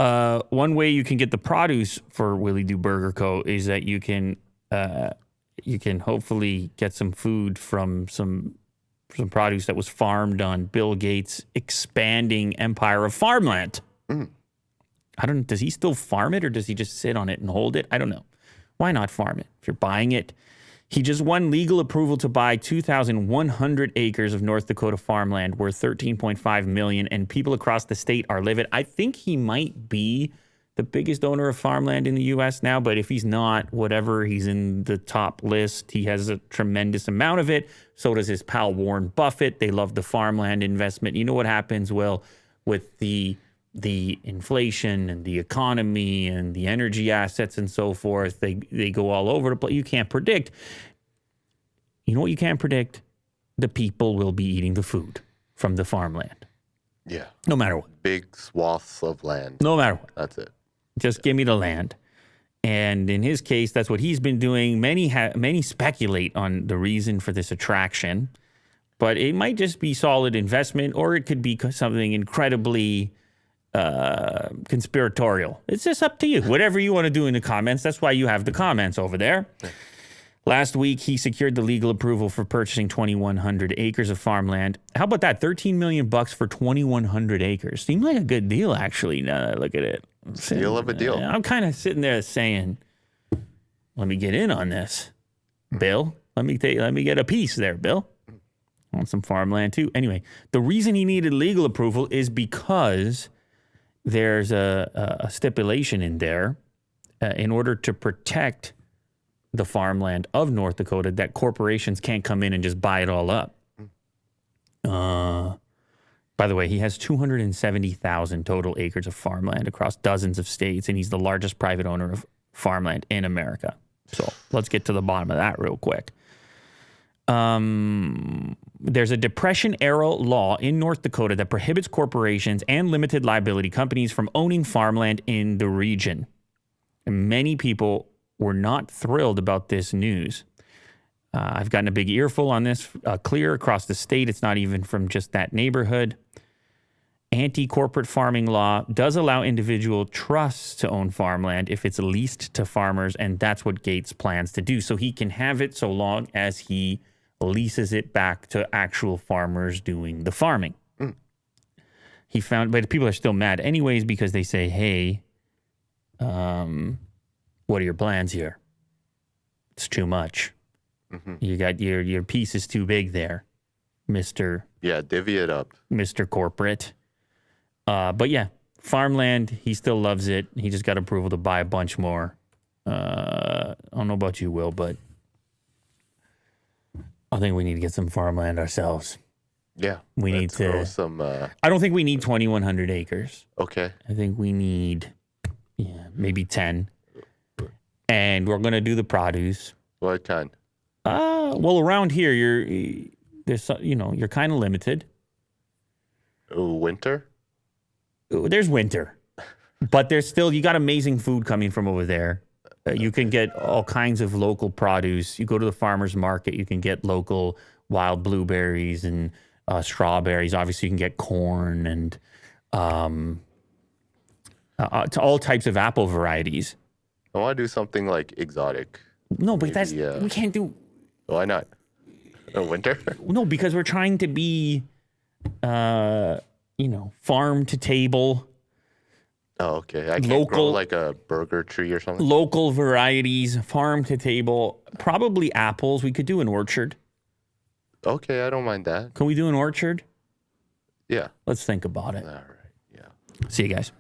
One way you can get the produce for Willie Do Burger Co. is that you can hopefully get some food from some produce that was farmed on Bill Gates' expanding empire of farmland. I don't know. Does he still farm it or does he just sit on it and hold it? I don't know. Why not farm it? If you're buying it. He just won legal approval to buy 2,100 acres of North Dakota farmland worth $13.5 million, and people across the state are livid. I think he might be the biggest owner of farmland in the U.S. now, but if he's not, whatever, he's in the top list. He has a tremendous amount of it. So does his pal Warren Buffett. They love the farmland investment. You know what happens, Will, with the inflation and the economy and the energy assets and so forth, they go all over the place. You can't predict. You know what you can't predict? The people will be eating the food from the farmland. Yeah. No matter what. Big swaths of land. No matter what. That's it. Just give me the land. And in his case, that's what he's been doing. Many speculate on the reason for this attraction, but it might just be solid investment, or it could be something incredibly conspiratorial. It's just up to you. Whatever you want to do in the comments. That's why you have the comments over there. Last week, he secured the legal approval for purchasing 2,100 acres of farmland. How about that? $13 million for 2,100 acres. Seemed like a good deal, actually, now that I look at it. Deal of a deal. I'm kind of sitting there saying, let me get in on this, Bill. Let me get a piece there, Bill. I want some farmland, too. Anyway, the reason he needed legal approval is because there's a stipulation in there in order to protect the farmland of North Dakota that corporations can't come in and just buy it all up. By the way, he has 270,000 total acres of farmland across dozens of states, and he's the largest private owner of farmland in America. So let's get to the bottom of that real quick. There's a Depression-era law in North Dakota that prohibits corporations and limited liability companies from owning farmland in the region. And many people were not thrilled about this news. I've gotten a big earful on this, clear across the state. It's not even from just that neighborhood. Anti-corporate farming law does allow individual trusts to own farmland if it's leased to farmers, and that's what Gates plans to do. So he can have it so long as he leases it back to actual farmers doing the farming. He found, but people are still mad anyways because they say, hey, what are your plans here? It's too much. You got your piece is too big there, Mr. Yeah, divvy it up. Mr. Corporate. But yeah, farmland, he still loves it. He just got approval to buy a bunch more. I don't know about you, Will, but I think we need to get some farmland ourselves. Yeah. We need to grow some. I don't think we need 2,100 acres. Okay. I think we need, maybe 10. And we're going to do the produce. What kind? Well, around here, you're kind of limited. Winter? There's winter. But there's still, you got amazing food coming from over there. You can get all kinds of local produce. You go to the farmer's market, you can get local wild blueberries and strawberries. Obviously, you can get corn and all types of apple varieties. I want to do something like exotic. No, but we can't do. Why not? Winter? No, because we're trying to be, farm to table. Oh, okay. I can't grow like a burger tree or something. Local varieties, farm to table, probably apples. We could do an orchard. Okay, I don't mind that. Can we do an orchard? Yeah. Let's think about it. All right. Yeah. See you guys.